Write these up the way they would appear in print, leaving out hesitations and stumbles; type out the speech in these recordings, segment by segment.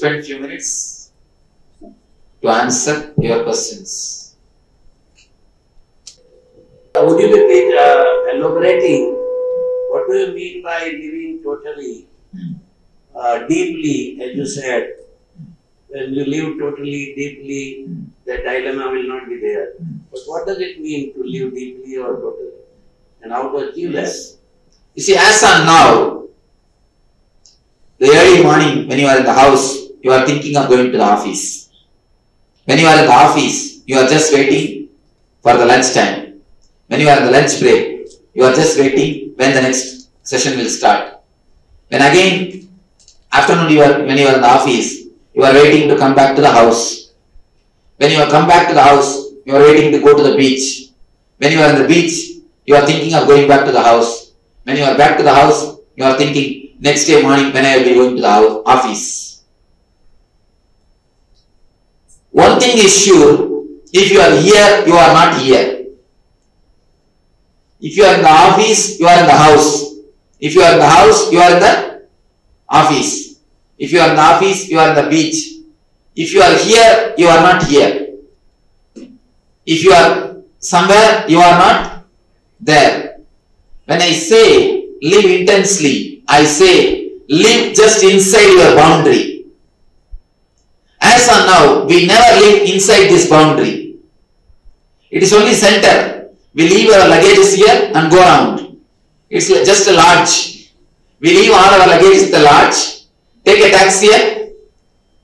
spend few minutes to answer your questions. Would you be elaborating what do you mean by living totally, deeply, as you said? When you live totally, deeply, the dilemma will not be there. But what does it mean to live deeply or totally? And how to achieve that? You see, as on now, the early morning when you are in the house, you are thinking of going to the office. When you are in the office, you are just waiting for the lunch time. When you are in the lunch break, you are just waiting when the next session will start. When again, afternoon when you are in the office, you are waiting to come back to the house. When you have come back to the house, you are waiting to go to the beach. When you are in the beach, you are thinking of going back to the house. When you are back to the house, you are thinking next day morning when I will be going to the office. One thing is sure, if you are here, you are not here. If you are in the office, you are in the house. If you are in the house, you are in the office. If you are in the office, you are in the beach. If you are here, you are not here. If you are somewhere, you are not there. When I say live intensely, I say live just inside your boundary. As of now, we never live inside this boundary. It is only center. We leave our luggages here and go around. It's just a lodge. We leave all our luggage in the lodge, take a taxi here,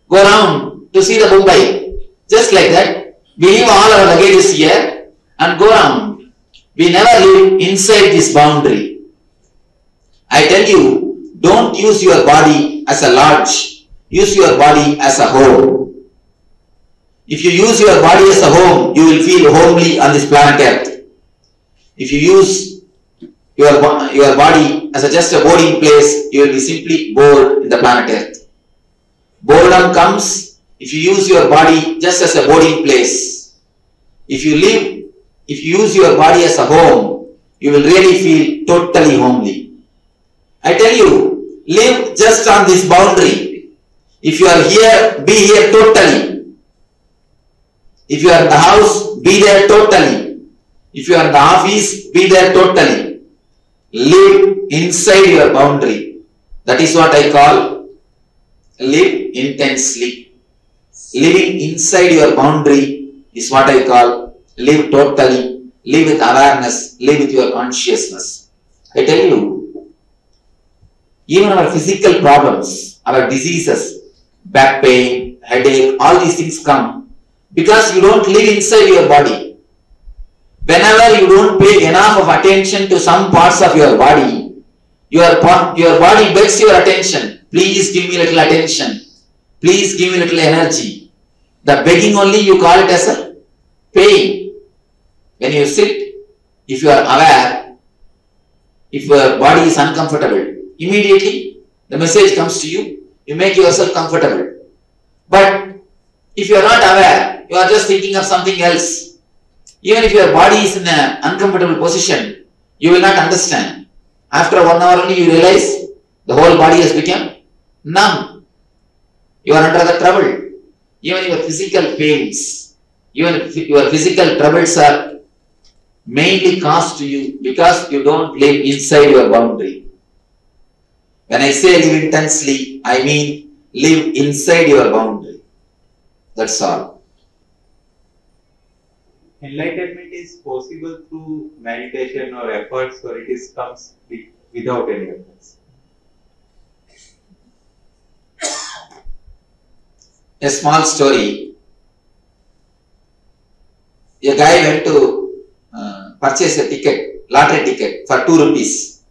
go around to see the Mumbai. Just like that, we leave all our luggages here and go around. We never live inside this boundary. I tell you, don't use your body as a lodge. Use your body as a home. If you use your body as a home, you will feel homely on this planet Earth. If you use your body as just a boarding place, you will be simply bored in the planet Earth. Boredom comes if you use your body just as a boarding place. If you use your body as a home, you will really feel totally homely. I tell you, live just on this boundary. If you are here, be here totally. If you are in the house, be there totally. If you are in the office, be there totally. Live inside your boundary. That is what I call live intensely. Living inside your boundary is what I call live totally. Live with awareness. Live with your consciousness. I tell you, even our physical problems, our diseases, back pain, headache, all these things come because you don't live inside your body. Whenever you don't pay enough of attention to some parts of your body, your body begs your attention. Please give me little attention. Please give me little energy. The begging only you call it as a pain. When you sit, if you are aware, if your body is uncomfortable, immediately the message comes to you, you make yourself comfortable. But if you are not aware, you are just thinking of something else. Even if your body is in an uncomfortable position, you will not understand. After 1 hour only you realize the whole body has become numb. You are under the trouble. Even your physical pains, even your physical troubles are mainly caused to you because you don't live inside your boundary. When I say live intensely, I mean live inside your boundary. That's all. Enlightenment is possible through meditation or efforts, or it comes without any efforts? A small story. A guy went to purchase a ticket, lottery ticket for 2 rupees.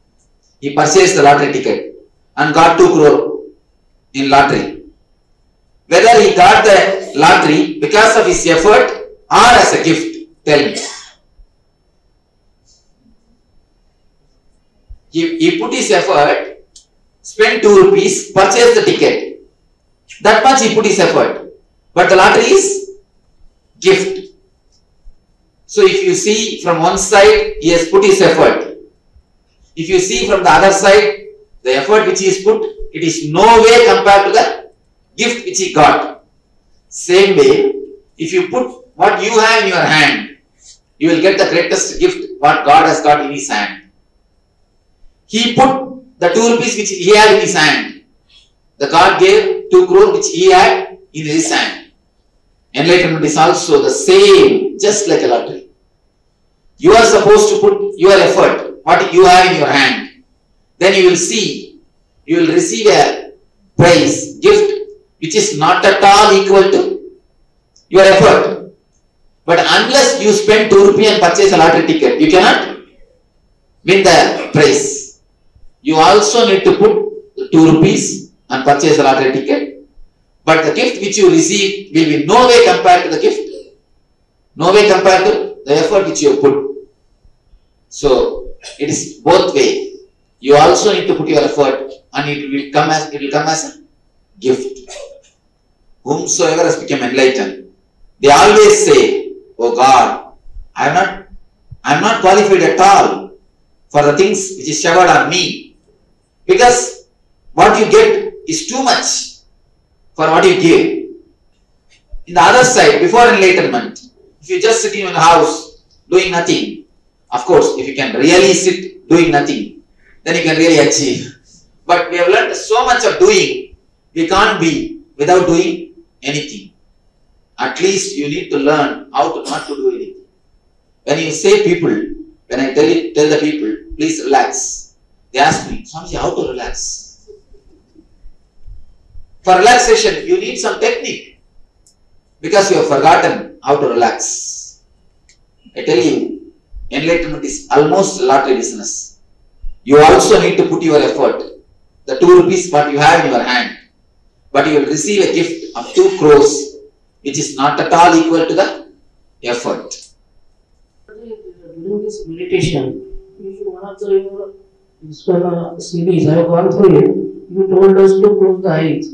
He purchased the lottery ticket and got 2 crore in lottery. Whether he got the lottery because of his effort or as a gift, tell me. He put his effort, spent 2 rupees, purchased the ticket. That much he put his effort. But the lottery is gift. So if you see from one side, he has put his effort. If you see from the other side, the effort which he has put, it is no way compared to the gift which he got. Same way, if you put what you have in your hand, you will get the greatest gift what God has got in his hand. He put the 2 rupees which he had in his hand. The God gave 2 crore which he had in his hand. Enlightenment is also the same, just like a lottery. You are supposed to put your effort, what you have in your hand. Then you will see, you will receive a prize, gift, which is not at all equal to your effort. But unless you spend 2 rupees and purchase a lottery ticket, you cannot win the prize. You also need to put 2 rupees and purchase a lottery ticket. But the gift which you receive will be no way compared to the gift. No way compared to the effort which you have put. So, it is both way. You also need to put your effort and it will come as a gift. Whomsoever has become enlightened, they always say, "Oh God, I am not qualified at all for the things which is showered on me, because what you get is too much for what you give." In the other side, before enlightenment, if you just sit in your house doing nothing, of course, if you can really sit doing nothing, then you can really achieve. But we have learned so much of doing, we can't be without doing anything. At least you need to learn how to not to do anything. When you say people, when I tell the people, please relax, they ask me, "Swamiji, how to relax?" For relaxation, you need some technique, because you have forgotten how to relax. I tell you, enlightenment is almost lottery business. You also need to put your effort. The 2 rupees what you have in your hand, but you will receive a gift of 2 crores, which is not at all equal to the effort. During this meditation, one of the series I have gone through it, you told us to close the eyes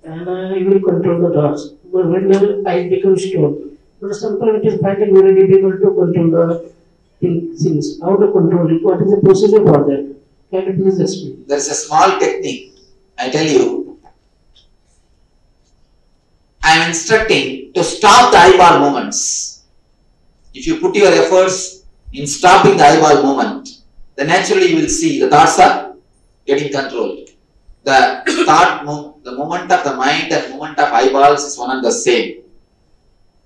and you will control the thoughts. But when the eyes become still, but sometimes it is finding very difficult to control the things. How to control it? What is the procedure for that? Can you please explain? There is a small technique. I tell you, I am instructing to stop the eyeball movements. If you put your efforts in stopping the eyeball movement, then naturally you will see the thoughts are getting controlled. The the movement of the mind and movement of eyeballs is one and the same.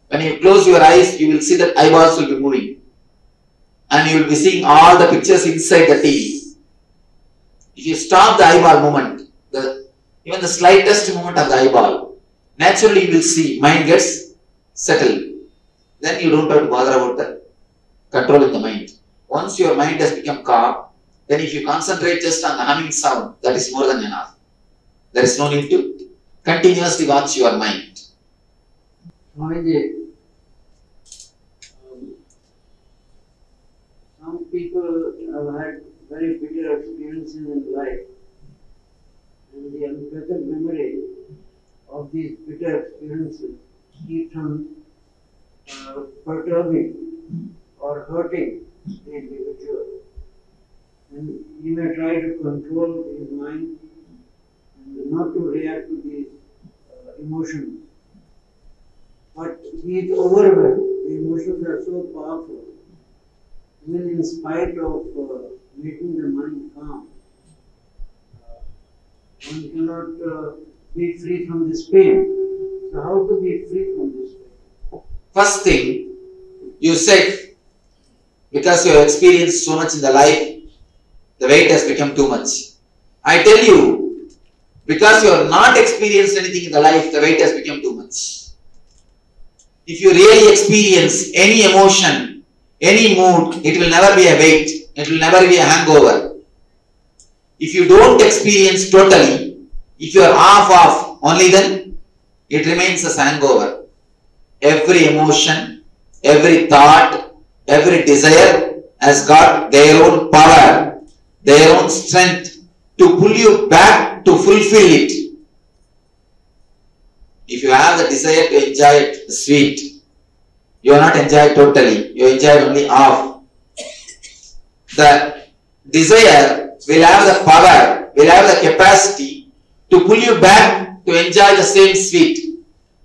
When you close your eyes, you will see that eyeballs will be moving. And you will be seeing all the pictures inside the TV. If you stop the eyeball movement, even the slightest movement of the eyeball, naturally you will see mind gets settled. Then you don't have to bother about the controlling the mind. Once your mind has become calm, then if you concentrate just on the humming sound, that is more than enough. There is no need to continuously watch your mind. Some people have had very bitter experiences in life, and the unpleasant memory of these bitter experiences keeps on perturbing or hurting the individual. And he may try to control his mind and not to react to these emotions. But he is overwhelmed. The emotions are so powerful. Even in spite of making the mind calm, one cannot be free from this pain. So how to be free from this pain? First thing, you said, because you have experienced so much in the life, the weight has become too much. I tell you, because you have not experienced anything in the life, the weight has become too much. If you really experience any emotion, any mood, it will never be a weight, it will never be a hangover. If you don't experience totally, if you are half, only then it remains as hangover. Every emotion, every thought, every desire has got their own power, their own strength to pull you back to fulfill it. If you have the desire to enjoy it sweet, you are not enjoyed totally, you enjoy only half. The desire will have the power, will have the capacity to pull you back to enjoy the same sweet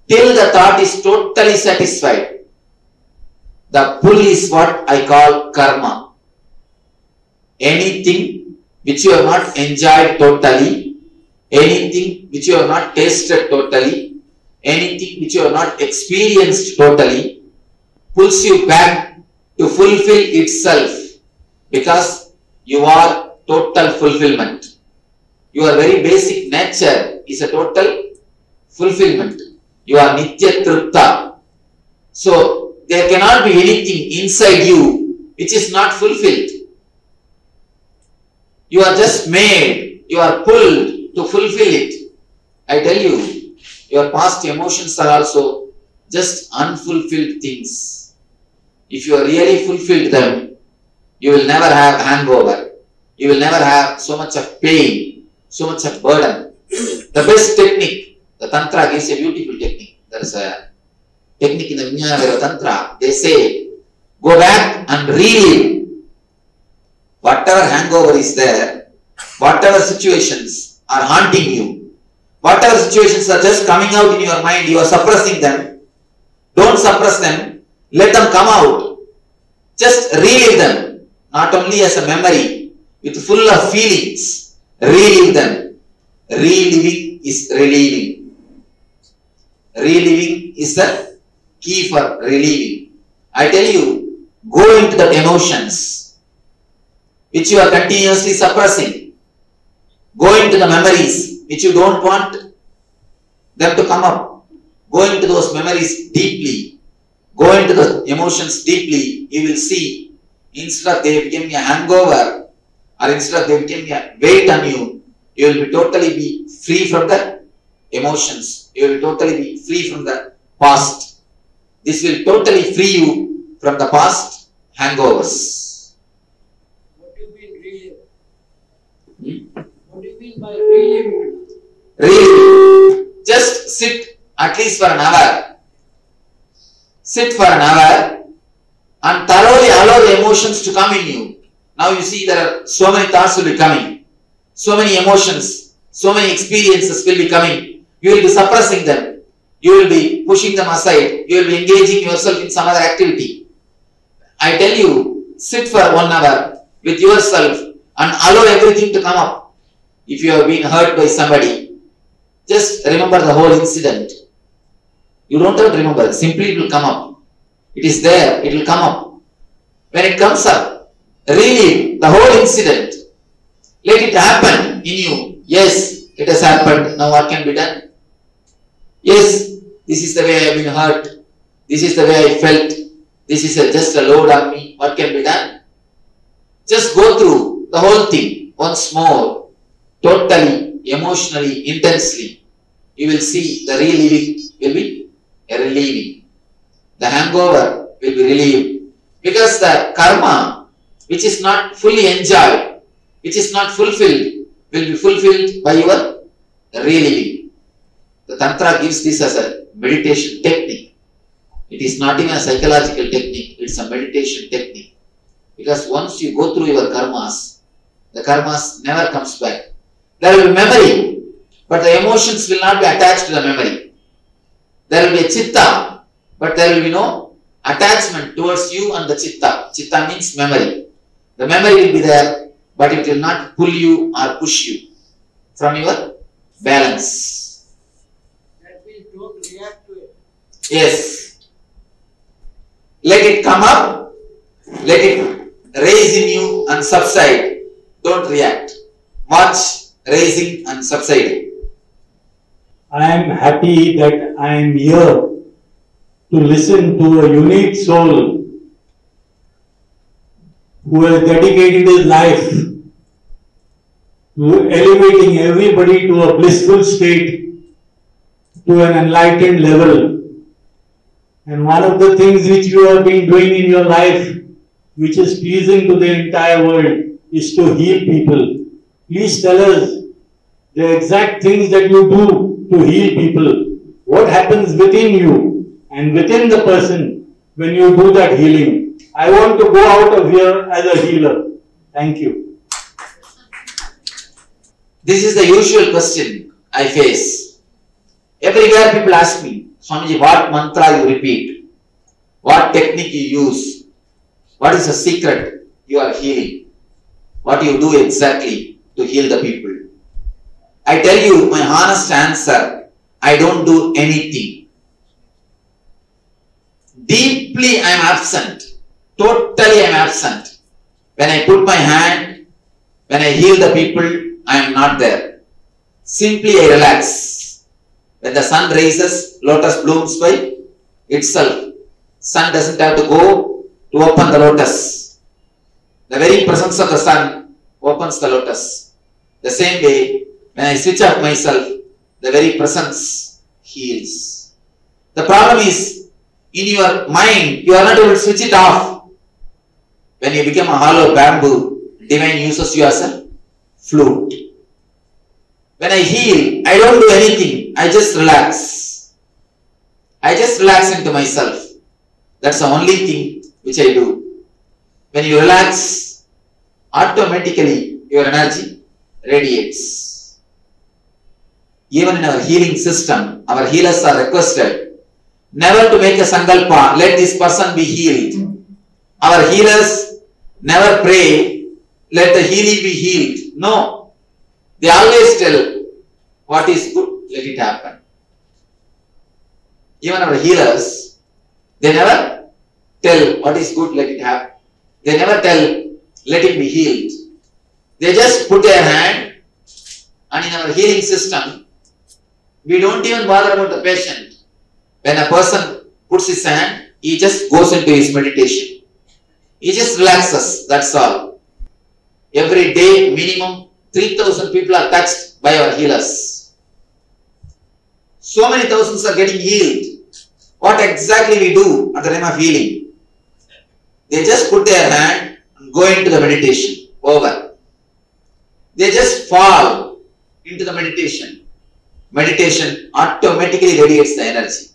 till the thought is totally satisfied. The pull is what I call karma. Anything which you have not enjoyed totally, anything which you have not tasted totally, anything which you have not experienced totally, pulls you back to fulfill itself, because you are total fulfillment. Your very basic nature is a total fulfillment. You are Nitya Tripta. So, there cannot be anything inside you which is not fulfilled. You are just made, you are pulled to fulfill it. I tell you, your past emotions are also just unfulfilled things. If you are really fulfilled them, you will never have hangover. You will never have so much of pain, so much of burden. The best technique, the Tantra gives a beautiful technique. There is a technique in the Vijnana Tantra. They say, go back and relive whatever hangover is there, whatever situations are haunting you, whatever situations are just coming out in your mind, you are suppressing them. Don't suppress them. Let them come out. Just relive them. Not only as a memory, with full of feelings. Relive them. Reliving is relieving. Reliving is the key for relieving. I tell you, go into the emotions which you are continuously suppressing. Go into the memories which you don't want them to come up. Go into those memories deeply. Go into the emotions deeply. You will see, instead of they becoming a hangover, or instead of they becoming a weight on you, you will be totally be free from the emotions. You will totally be free from the past. This will totally free you from the past hangovers. What do you mean relive? What do you mean by reliving? Relive. Just sit at least for an hour. Sit for an hour and thoroughly allow the emotions to come in you. Now you see there are so many thoughts will be coming. So many emotions, so many experiences will be coming. You will be suppressing them. You will be pushing them aside. You will be engaging yourself in some other activity. I tell you, sit for 1 hour with yourself and allow everything to come up. If you have been hurt by somebody, just remember the whole incident. You don't have to remember, simply it will come up. It is there, it will come up. When it comes up, relive the whole incident. Let it happen in you. Yes, it has happened. Now what can be done? Yes, this is the way I have been hurt. This is the way I felt. This is just a load on me. What can be done? Just go through the whole thing once more. Totally, emotionally, intensely. You will see the reliving will be a relieving. The hangover will be relieved. Because the karma, which is not fully enjoyed, which is not fulfilled, will be fulfilled by your reliving. The Tantra gives this as a meditation technique. It is not even a psychological technique, it is a meditation technique. Because once you go through your karmas, the karmas never comes back. There will be memory, but the emotions will not be attached to the memory. There will be a chitta, but there will be no attachment towards you and the chitta. Chitta means memory. The memory will be there, but it will not pull you or push you from your balance. That means don't react to it. Yes. Let it come up, let it raise in you and subside. Don't react. Watch raising and subsiding. I am happy that I am here to listen to a unique soul who has dedicated his life to elevating everybody to a blissful state, to an enlightened level. And one of the things which you have been doing in your life, which is pleasing to the entire world, is to heal people. Please tell us the exact things that you do to heal people. What happens within you and within the person when you do that healing? I want to go out of here as a healer. Thank you. This is the usual question I face. Everywhere people ask me, Swamiji, what mantra you repeat? What technique you use? What is the secret you are healing? What do you do exactly to heal the people? I tell you my honest answer, I don't do anything. Deeply I am absent. Totally I am absent. When I put my hand, when I heal the people, I am not there. Simply I relax. When the sun rises, lotus blooms by itself. Sun doesn't have to go to open the lotus. The very presence of the sun opens the lotus. The same way, when I switch off myself, the very presence heals. The problem is, in your mind, you are not able to switch it off. When you become a hollow bamboo, divine uses you as a flute. When I heal, I don't do anything. I just relax. I just relax into myself. That's the only thing which I do. When you relax, automatically your energy radiates. Even in our healing system, our healers are requested never to make a sankalpa, let this person be healed. Our healers never pray, let the healing be healed. No. They always tell, what is good, let it happen. Even our healers, they never tell what is good, let it happen. They never tell, let it be healed. They just put their hand, and in our healing system, we don't even bother about the patient. When a person puts his hand, he just goes into his meditation. He just relaxes, that's all. Every day, minimum 3,000 people are touched by our healers. So many thousands are getting healed. What exactly we do at the time of healing? They just put their hand and go into the meditation. Over. They just fall into the meditation. Meditation automatically radiates the energy.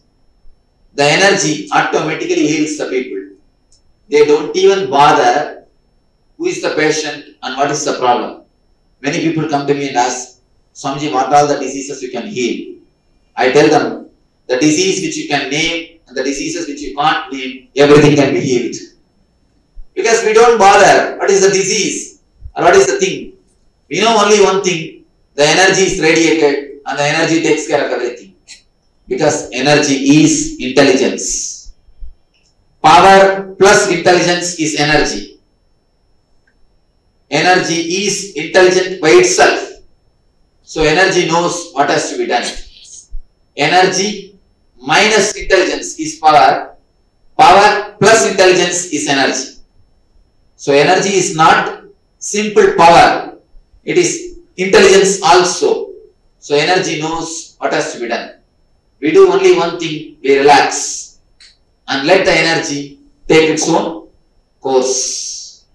The energy automatically heals the people. They don't even bother who is the patient and what is the problem. Many people come to me and ask, Swamiji, what are the diseases you can heal? I tell them, the disease which you can name and the diseases which you can't name, everything can be healed. Because we don't bother what is the disease or what is the thing. We know only one thing, the energy is radiated and the energy takes care of everything. Because energy is intelligence. Power plus intelligence is energy. Energy is intelligent by itself. So energy knows what has to be done. Energy minus intelligence is power. Power plus intelligence is energy. So energy is not simple power. It is intelligence also. So energy knows what has to be done. We do only one thing, we relax and let the energy take its own course.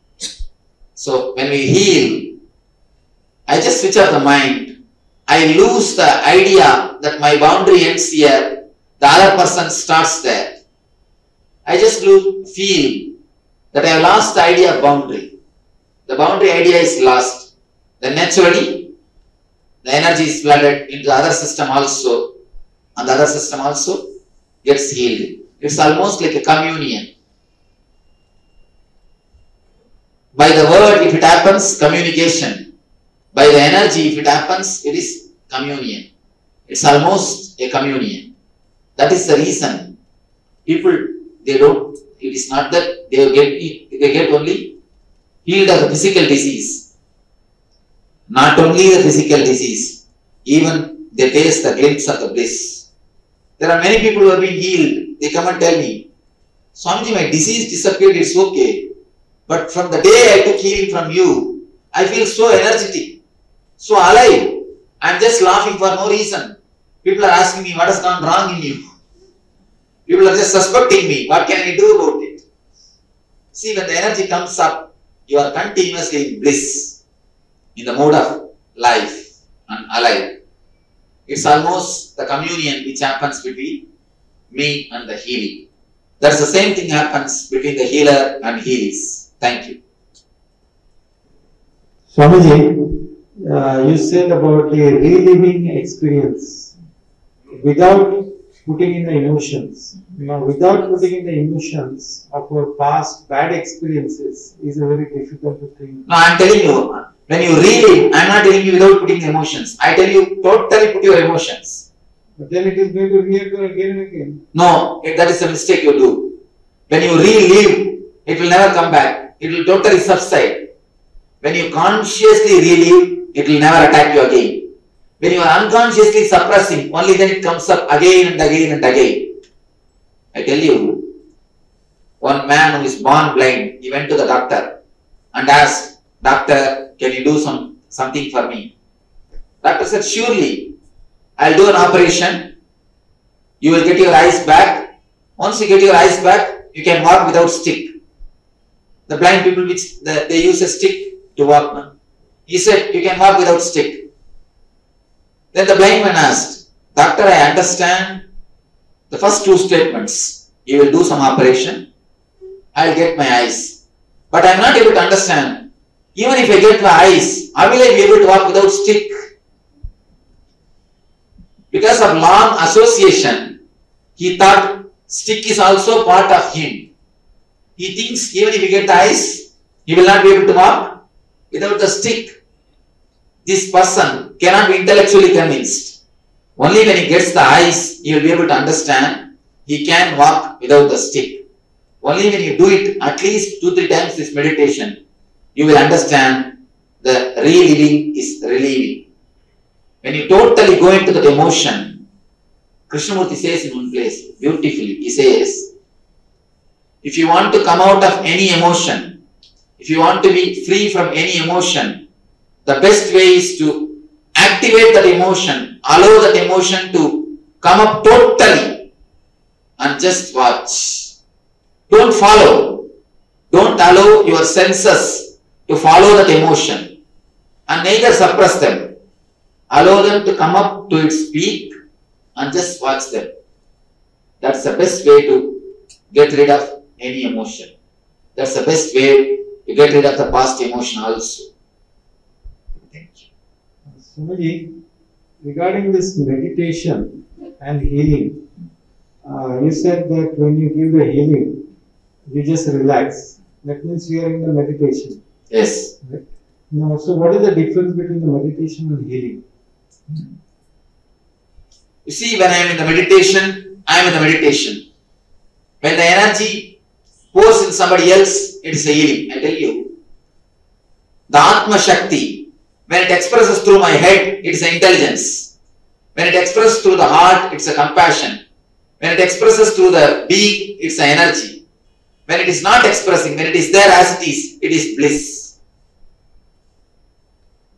So when we heal, I just switch off the mind. I lose the idea that my boundary ends here, the other person starts there. I just feel that I have lost the idea of boundary. The boundary idea is lost. Then naturally, the energy is flooded into the other system also, and the other system also gets healed. It's almost like a communion. By the word, if it happens, communication. By the energy, if it happens, it is communion. It's almost a communion. That is the reason people, they don't, it is not that they get only healed of the physical disease. Not only the physical disease, even they taste the glimpse of the bliss. There are many people who have been healed. They come and tell me, Swamiji, my disease disappeared, it's okay. But from the day I took healing from you, I feel so energetic, so alive. I am just laughing for no reason. People are asking me, what has gone wrong in you? People are just suspecting me. What can I do about it? See, when the energy comes up, you are continuously in bliss, in the mode of life and alive. It's almost the communion which happens between me and the healing. That's the same thing happens between the healer and healers. Thank you. Swamiji, you said about the reliving experience. without putting in the emotions. Now, without putting in the emotions of our past bad experiences is a very difficult thing. No, I am telling you, when you relive, I am not telling you without putting the emotions. I tell you, totally put your emotions. But then it is going to reoccur again and again. No, that is a mistake you do. When you relive, it will never come back. It will totally subside. When you consciously relive, it will never attack you again. When you are unconsciously suppressing, only then it comes up again and again and again. I tell you, one man who is born blind, he went to the doctor and asked, "Doctor, can you do something for me?" Doctor said, "Surely, I'll do an operation. You will get your eyes back. Once you get your eyes back, you can walk without stick." The blind people, they use a stick to walk. No? He said, "You can walk without stick." Then the blind man asked, "Doctor, I understand the first two statements. You will do some operation. I will get my eyes. But I am not able to understand. Even if I get my eyes, how will I be able to walk without stick?" Because of long association, he thought stick is also part of him. He thinks even if he gets the eyes, he will not be able to walk without the stick. This person cannot be intellectually convinced. Only when he gets the eyes, he will be able to understand he can walk without the stick. Only when you do it at least 2-3 times this meditation, you will understand the reliving is relieving. When you totally go into that emotion, Krishnamurti says in one place, beautifully, he says, if you want to come out of any emotion, if you want to be free from any emotion, the best way is to activate that emotion, allow that emotion to come up totally and just watch. Don't follow. Don't allow your senses to follow that emotion and neither suppress them. Allow them to come up to its peak and just watch them. That's the best way to get rid of any emotion. That's the best way to get rid of the past emotion also. Thank you. Swamiji, regarding this meditation and healing, you said that when you give the healing, you just relax. That means you are in the meditation. Yes. Right? Now, so what is the difference between the meditation and healing? You see, when I am in the meditation, I am in the meditation. When the energy pours in somebody else, it is a healing. I tell you, the Atma Shakti, when it expresses through my head, it is an intelligence. When it expresses through the heart, it's a compassion. When it expresses through the being, it's an energy. When it is not expressing, when it is there as it is bliss.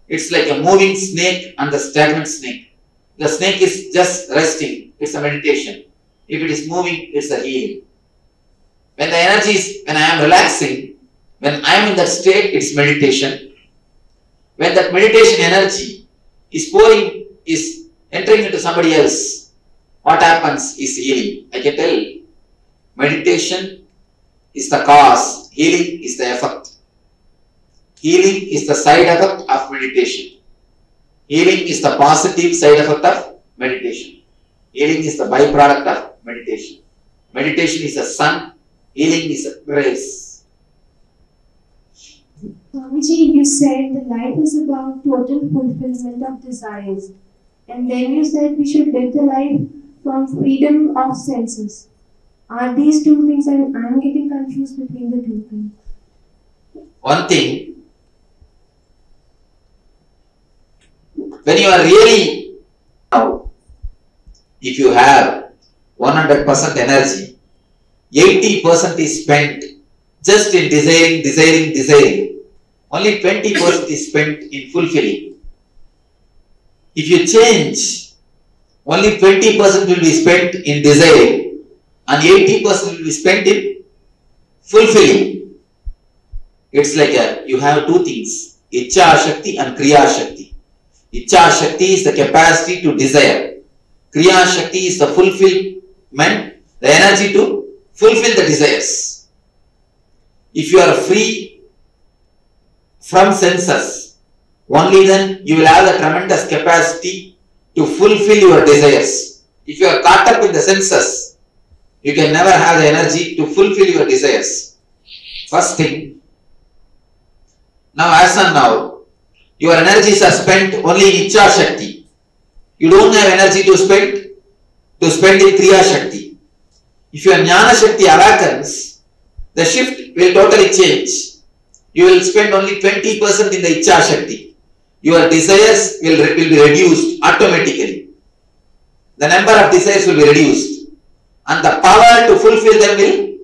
It's like a moving snake and the stagnant snake. The snake is just resting, it's a meditation. If it is moving, it's a healing. When the energy is, when I am relaxing, when I am in that state, it's meditation. When that meditation energy is pouring, is entering into somebody else, what happens is healing. I can tell, meditation is the cause, healing is the effect. Healing is the side effect of meditation. Healing is the positive side effect of meditation. Healing is the byproduct of meditation. Meditation is a sun, healing is a grace. Swamiji, you said the life is about total fulfillment of desires. And then you said we should live the life from freedom of senses. Are these two things, I am getting confused between the two things. One thing, when you are really, if you have 100% energy, 80% is spent just in desiring. Only 20% is spent in fulfilling. If you change, only 20% will be spent in desiring and 80% will be spent in fulfilling. It's like you have two things, Ichcha Shakti and Kriya Shakti. Ichcha Shakti is the capacity to desire. Kriya Shakti is the fulfillment, the energy to fulfill the desires. If you are free from senses, only then you will have the tremendous capacity to fulfill your desires. If you are caught up in the senses, you can never have the energy to fulfill your desires. First thing. Now as and now, your energies are spent only in Ichcha Shakti. You don't have energy to spend in Kriya Shakti. If your Jnana Shakti awakens, the shift will totally change. You will spend only 20% in the Ichcha Shakti. Your desires will be reduced automatically. The number of desires will be reduced and the power to fulfill them will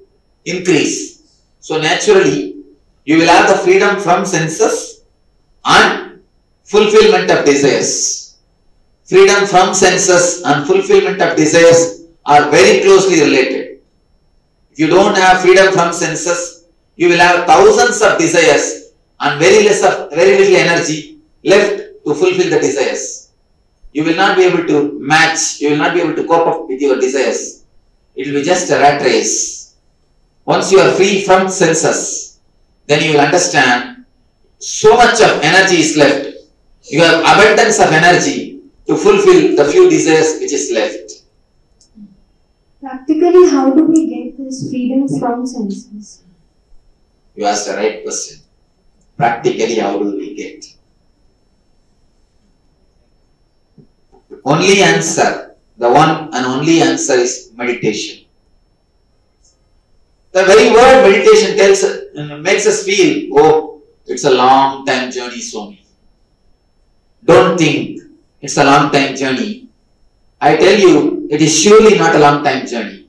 increase. So naturally, you will have the freedom from senses and fulfillment of desires. Freedom from senses and fulfillment of desires are very closely related. If you don't have freedom from senses, you will have thousands of desires and very little energy left to fulfill the desires. You will not be able to match, you will not be able to cope up with your desires. It will be just a rat race. Once you are free from senses, then you will understand so much of energy is left. You have abundance of energy to fulfill the few desires which is left. Practically, how do we get this freedom from senses? You asked the right question. Practically, how do we get? Only answer, the one and only answer is meditation. The very word meditation makes us feel, oh, it's a long time journey, Swami. Don't think it's a long time journey. I tell you, it is surely not a long time journey.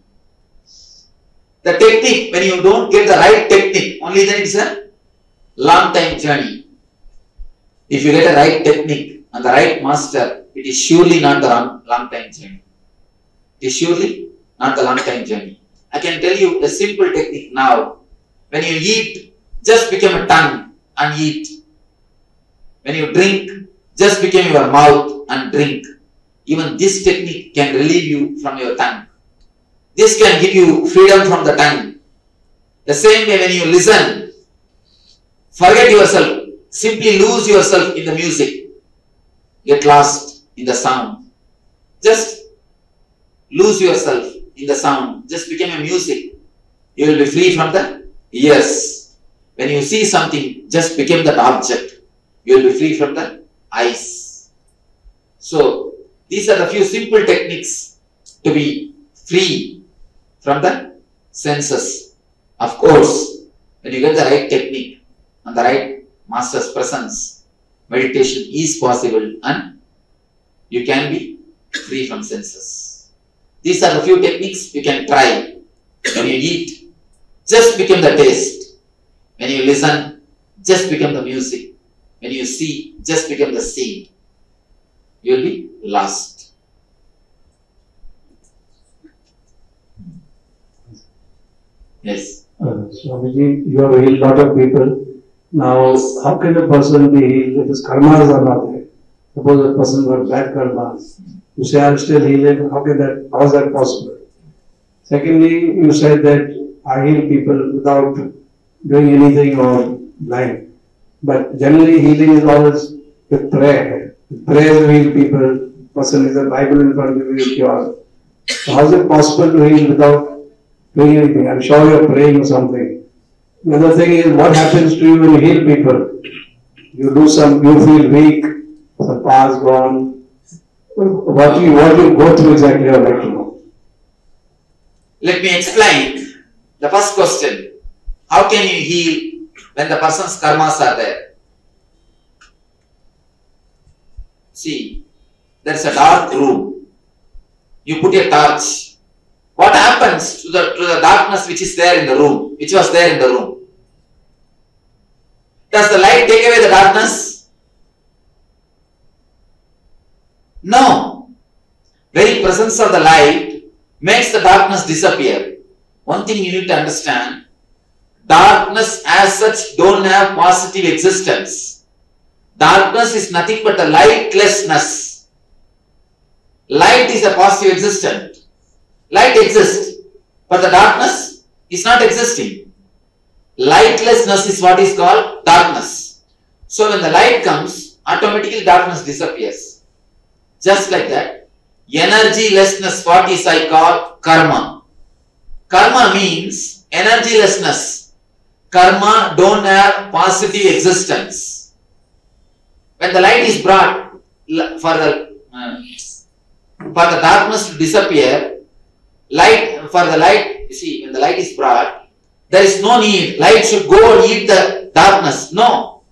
The technique, when you don't get the right technique, only then it's a long time journey. If you get a right technique and the right master, it is surely not the long time journey. It is surely not the long time journey. I can tell you a simple technique now. When you eat, just become a tongue and eat. When you drink, just become your mouth and drink. Even this technique can relieve you from your tongue. This can give you freedom from the tongue. The same way when you listen, forget yourself. Simply lose yourself in the music. Get lost in the sound. Just lose yourself in the sound. Just become a music. You will be free from the ears. When you see something, just become that object. You will be free from the eyes. So, these are the few simple techniques to be free from the senses. Of course, when you get the right technique and the right master's presence, meditation is possible and you can be free from senses. These are the few techniques you can try. When you eat, just become the taste. When you listen, just become the music. When you see, just become the scene. You will be lost. Yes. Swamiji, you have healed a lot of people. Now, how can a person be healed if his karmas are not there? Suppose a person got bad karmas. You say, I'm still healing. How is that possible? Secondly, you said that I heal people without doing anything or blind. But generally, healing is always with prayer. With prayer, you heal people. Person is a Bible in front of you, is cure. So how is it possible to heal without doing anything? I'm sure you're praying or something. The other thing is, what happens to you when you heal people? You feel weak, some power's gone. What do you go through exactly? I would like to know. Let me explain the first question. How can you heal when the person's karmas are there? See, there's a dark room. You put a torch. What happens to the darkness which is there in the room, which was there in the room? Does the light take away the darkness? No. Very presence of the light makes the darkness disappear. One thing you need to understand, darkness as such don't have positive existence. Darkness is nothing but the lightlessness. Light is a positive existent. Light exists, but the darkness is not existing. Lightlessness is what is called darkness. So when the light comes, automatically darkness disappears. Just like that, Energylessness, what is I call karma. Karma means energylessness. Karma don't have positive existence. When the light is brought for the darkness to disappear, you see, when the light is brought, there is no need. Light should go and eat the darkness. No.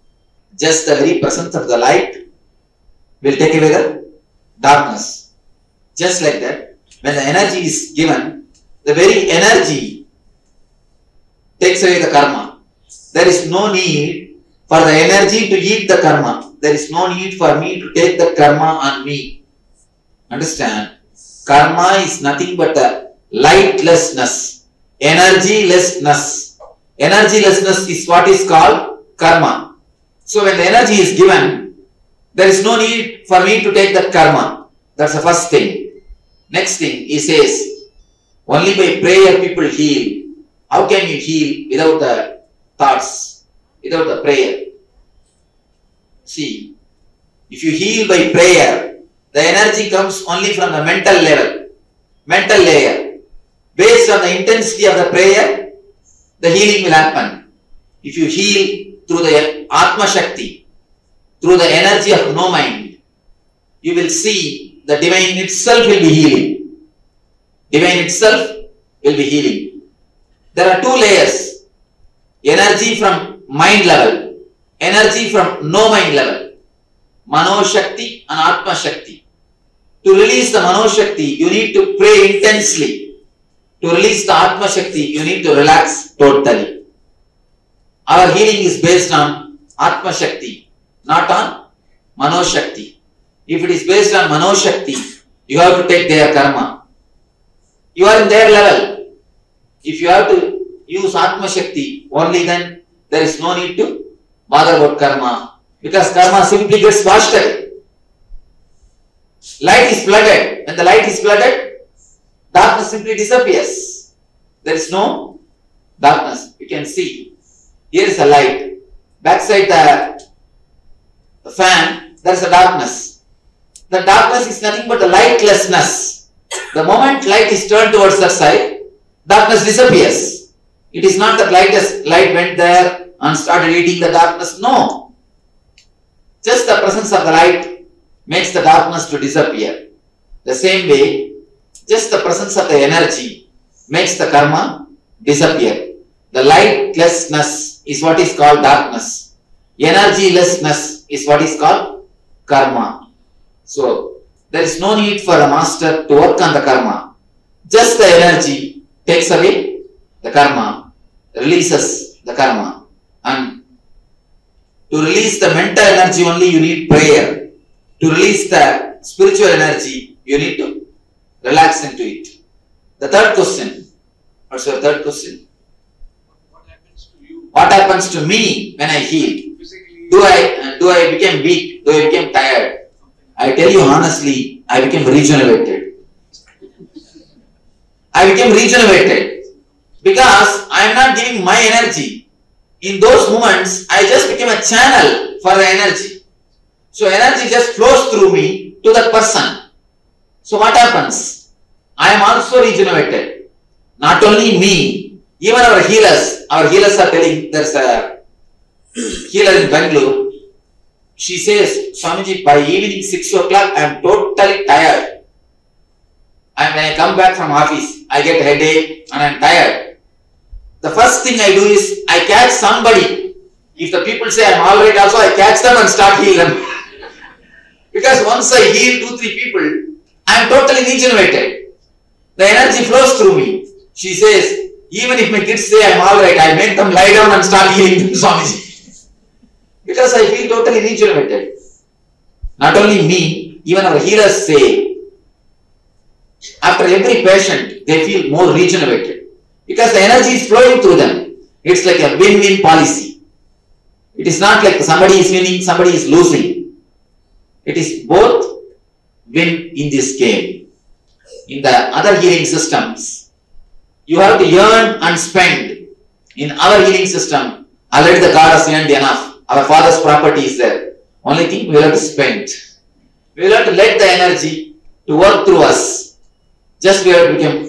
Just the very presence of the light will take away the darkness. Just like that, when the energy is given, the very energy takes away the karma. There is no need for the energy to eat the karma. There is no need for me to take the karma on me. Understand? Karma is nothing but a lightlessness, energylessness. Energylessness is what is called karma. So when the energy is given, there is no need for me to take that karma. That's the first thing. Next thing, he says, only by prayer people heal. How can you heal without the thoughts, without the prayer? See, if you heal by prayer, the energy comes only from the mental level, mental layer. Based on the intensity of the prayer, the healing will happen. If you heal through the Atma Shakti, through the energy of no mind, you will see the divine itself will be healing. Divine itself will be healing. There are two layers. Energy from mind level, energy from no mind level. Mano Shakti and Atma Shakti. To release the Mano Shakti, you need to pray intensely. To release the Atma Shakti, you need to relax totally. Our healing is based on Atma Shakti, not on Mano Shakti. If it is based on Mano Shakti, you have to take their karma. You are in their level. If you have to use Atma Shakti, only then there is no need to bother about karma. Because karma simply gets washed away. Light is flooded. When the light is flooded, darkness simply disappears. There is no darkness. You can see. Here is the light. Backside the fan, there is a darkness. The darkness is nothing but the lightlessness. The moment light is turned towards that side, darkness disappears. It is not that light went there and started eating the darkness. No. Just the presence of the light makes the darkness to disappear. The same way, just the presence of the energy makes the karma disappear. The lightlessness is what is called darkness. Energylessness is what is called karma. So, there is no need for a master to work on the karma. Just the energy takes away the karma, releases the karma. And to release the mental energy only you need prayer. To release the spiritual energy, you need to relax into it. The third question. What's your third question? What happens to you? What happens to me when I heal? Physically, Do I become weak? Do I become tired? I tell you honestly, I became regenerated. I became regenerated because I am not giving my energy. In those moments, I just became a channel for the energy. So energy just flows through me to that person. So what happens? I am also regenerated. Not only me, even our healers are telling, there's a healer in Bangalore. She says, Swamiji, by evening 6 o'clock, I am totally tired. And when I come back from office, I get headache and I am tired. The first thing I do is, I catch somebody. If the people say I am alright also, I catch them and start healing them. Because once I heal 2-3 people, I am totally regenerated. The energy flows through me. She says, even if my kids say I am alright, I make them lie down and start healing them, Swamiji. Because I feel totally regenerated. Not only me, even our healers say, after every patient, they feel more regenerated. Because the energy is flowing through them. It's like a win-win policy. It is not like somebody is winning, somebody is losing. It is both win in this game. In the other healing systems, you have to earn and spend. In our healing system, already the God has earned enough. Our father's property is there. Only thing we will have to spend. We will have to let the energy to work through us. Just we have to become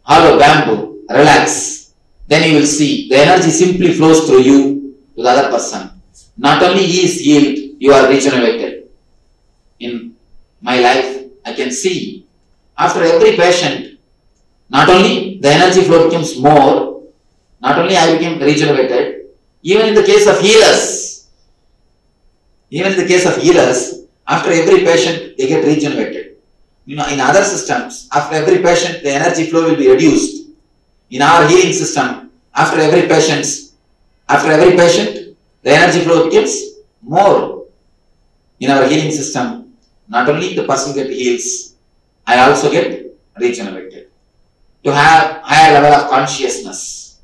hollow bamboo, relax. Then you will see the energy simply flows through you to the other person. Not only he is healed, you are regenerated. In my life, I can see after every patient, not only the energy flow becomes more, not only I became regenerated, even in the case of healers, after every patient, they get regenerated. In other systems, after every patient, the energy flow will be reduced. In our healing system, after every patient, the energy flow becomes more. In our healing system, not only the person gets heals, I also get regenerated. To have higher level of consciousness.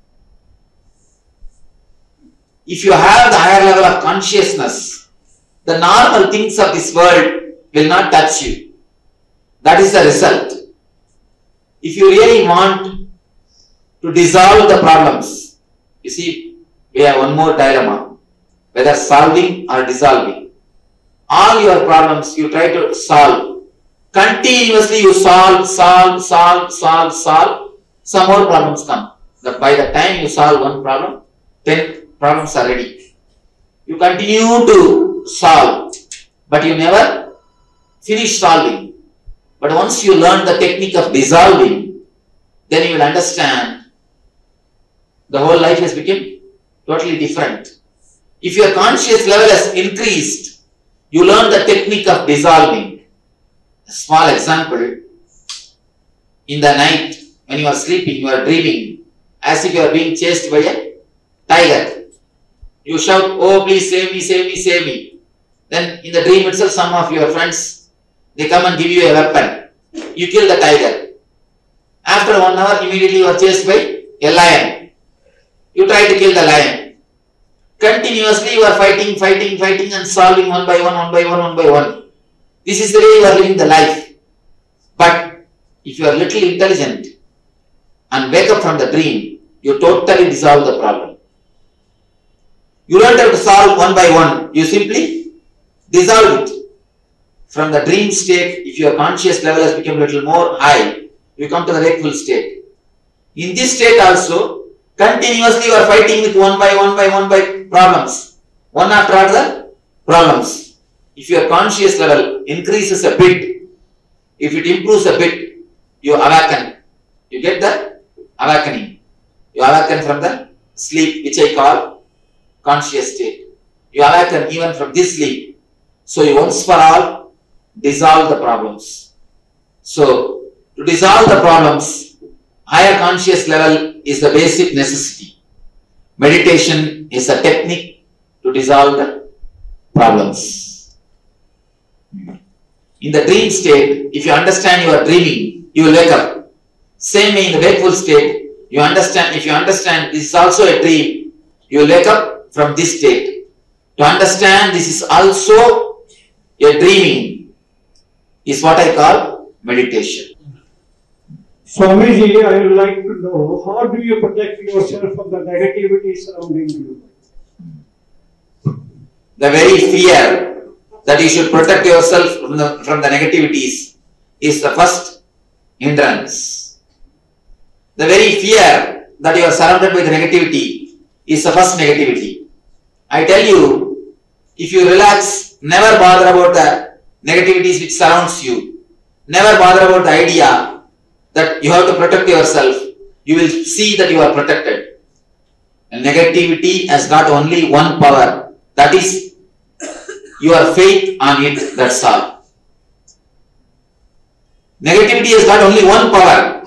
If you have the higher level of consciousness, the normal things of this world will not touch you. That is the result. If you really want to dissolve the problems, you see, we have one more dilemma, whether solving or dissolving. All your problems you try to solve. Continuously you solve. Some more problems come. By the time you solve one problem, 10 problems are ready. You continue to solve, but you never finish solving. But once you learn the technique of dissolving, then you will understand the whole life has become totally different. If your conscious level has increased, you learn the technique of dissolving. A small example, in the night when you are sleeping, you are dreaming as if you are being chased by a tiger. You shout, "Oh, please save me, save me, save me." Then in the dream itself, some of your friends, they come and give you a weapon. You kill the tiger. After 1 hour, immediately you are chased by a lion. You try to kill the lion. Continuously you are fighting and solving one by one. This is the way you are living the life. But if you are little intelligent and wake up from the dream, you totally dissolve the problem. You don't have to solve one by one. You simply dissolve it. From the dream state, if your conscious level has become a little more high, you come to the wakeful state. In this state also, continuously you are fighting with one by problems. One after other problems. If your conscious level increases a bit, if it improves a bit, you awaken. You get the awakening. You awaken from the sleep, which I call conscious state. You awaken even from this sleep. So you once for all dissolve the problems. So to dissolve the problems, higher conscious level is the basic necessity. Meditation is a technique to dissolve the problems. In the dream state, if you understand you are dreaming, you will wake up. Same way in the wakeful state, you understand, if you understand this is also a dream, you will wake up from this state. To understand this is also a dreaming is what I call meditation. Swamiji, I would like to know, how do you protect yourself from the negativity surrounding you? The very fear that you should protect yourself from the negativities is the first hindrance. The very fear that you are surrounded by the negativity is the first negativity. I tell you, if you relax, never bother about the negativities which surrounds you. Never bother about the idea that you have to protect yourself. You will see that you are protected. And negativity has got only one power. That is your faith on it, that's all. Negativity has got only one power.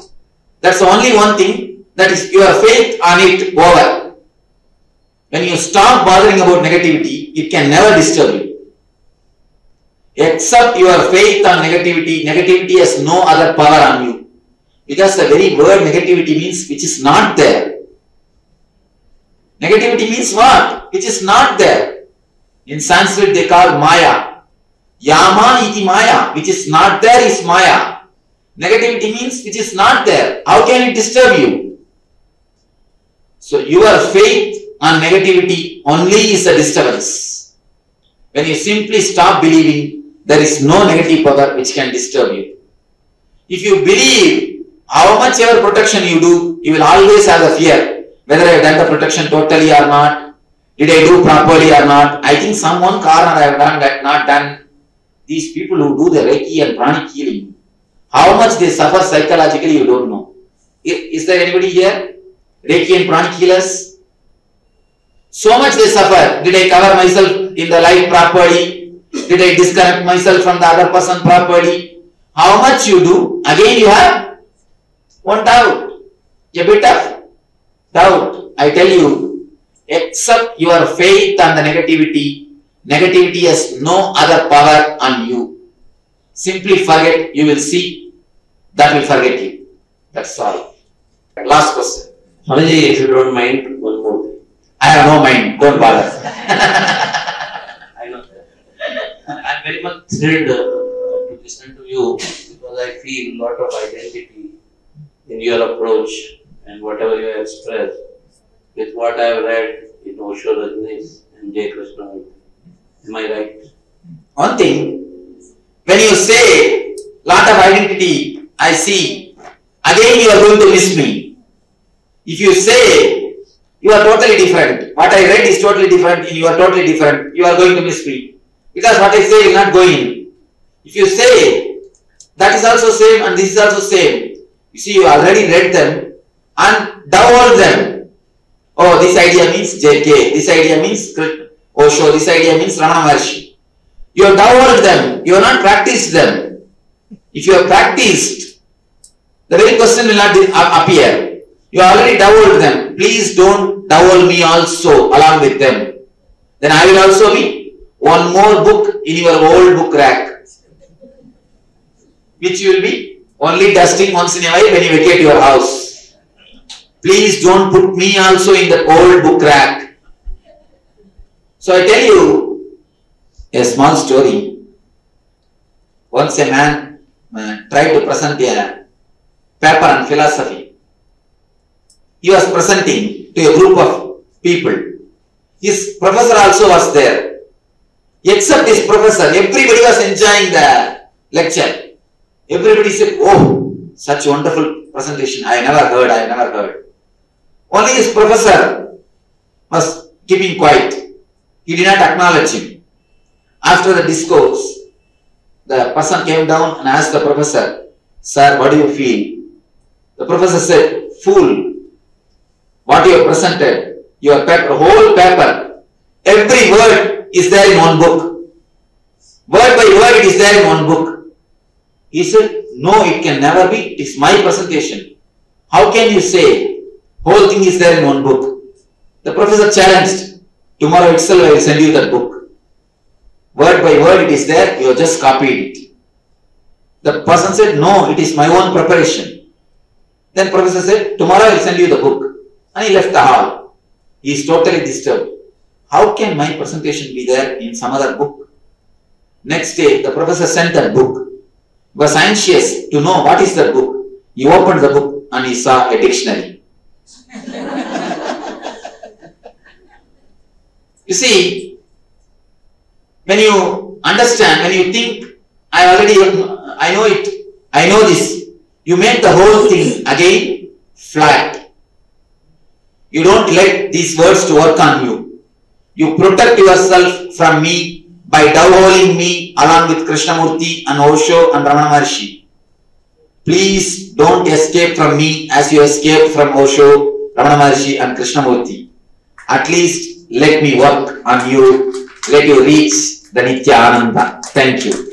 That's only one thing, that is your faith on it over. When you stop bothering about negativity, it can never disturb you. Except your faith on negativity, negativity has no other power on you. Because the very word negativity means which is not there. Negativity means what? Which is not there. In Sanskrit they call Maya. Yama iti Maya. Which is not there is Maya. Negativity means which is not there. How can it disturb you? So your faith on negativity only is a disturbance. When you simply stop believing, there is no negative power which can disturb you. If you believe how much ever protection you do, you will always have the fear whether I have done the protection totally or not, did I do properly or not. I think some one corner I have done that, not done. These people who do the Reiki and pranic healing, how much they suffer psychologically, you don't know. Is there anybody here? Reiki and pranic healers? So much they suffer. Did I cover myself in the life properly? Did I disconnect myself from the other person properly? How much you do? Again you have one doubt. A bit of doubt. I tell you, except your faith and the negativity, negativity has no other power on you. Simply forget, you will see, that will forget you. That's all. Last question. Swamiji, if you don't mind, one more thing. I have no mind, don't bother. I know. I'm very much thrilled to listen to you because I feel a lot of identity in your approach and whatever you express with what I have read in Osho Rajneesh and J. Krishnamurti. Am I right? One thing, when you say lot of identity, I see, again you are going to miss me. If you say you are totally different, what I read is totally different and you are totally different, you are going to miss me. Because what I say will not go in. If you say that is also same and this is also same, you see you already read them and download them. Oh, this idea means JK, this idea means Osho, this idea means Ramana Maharshi. You have downloaded them, you have not practiced them. If you have practiced, the very question will not appear. You already downloaded them. Please don't download me also along with them. Then I will also be one more book in your old book rack, which you will be only dusting once in a while when you vacate your house. Please don't put me also in the old book rack. So I tell you a small story. Once a man tried to present a paper on philosophy. He was presenting to a group of people. His professor also was there. Except his professor, everybody was enjoying the lecture. Everybody said, oh, such wonderful presentation, I never heard. Only his professor was keeping quiet. He did not acknowledge him. After the discourse, the person came down and asked the professor, sir, what do you feel? The professor said, fool, what you have presented, your paper, whole paper, every word is there in one book. Word by word it is there in one book. He said, no, it can never be. It is my presentation. How can you say whole thing is there in one book? The professor challenged, tomorrow itself I will send you that book. Word by word it is there, you have just copied it. The person said, no, it is my own preparation. Then professor said, tomorrow I will send you the book. And he left the hall. He is totally disturbed. How can my presentation be there in some other book? Next day, the professor sent that book. He was anxious to know what is that book. He opened the book and he saw a dictionary. You see, when you understand, when you think, I know it, I know this, you make the whole thing again flat. You don't let these words to work on you. You protect yourself from me by downholing me along with Krishnamurti and Osho and Ramana Maharshi. Please don't escape from me as you escaped from Osho, Ramana Maharshi and Krishnamurti. At least let me work on you. Let you reach the Nithyananda. Thank you.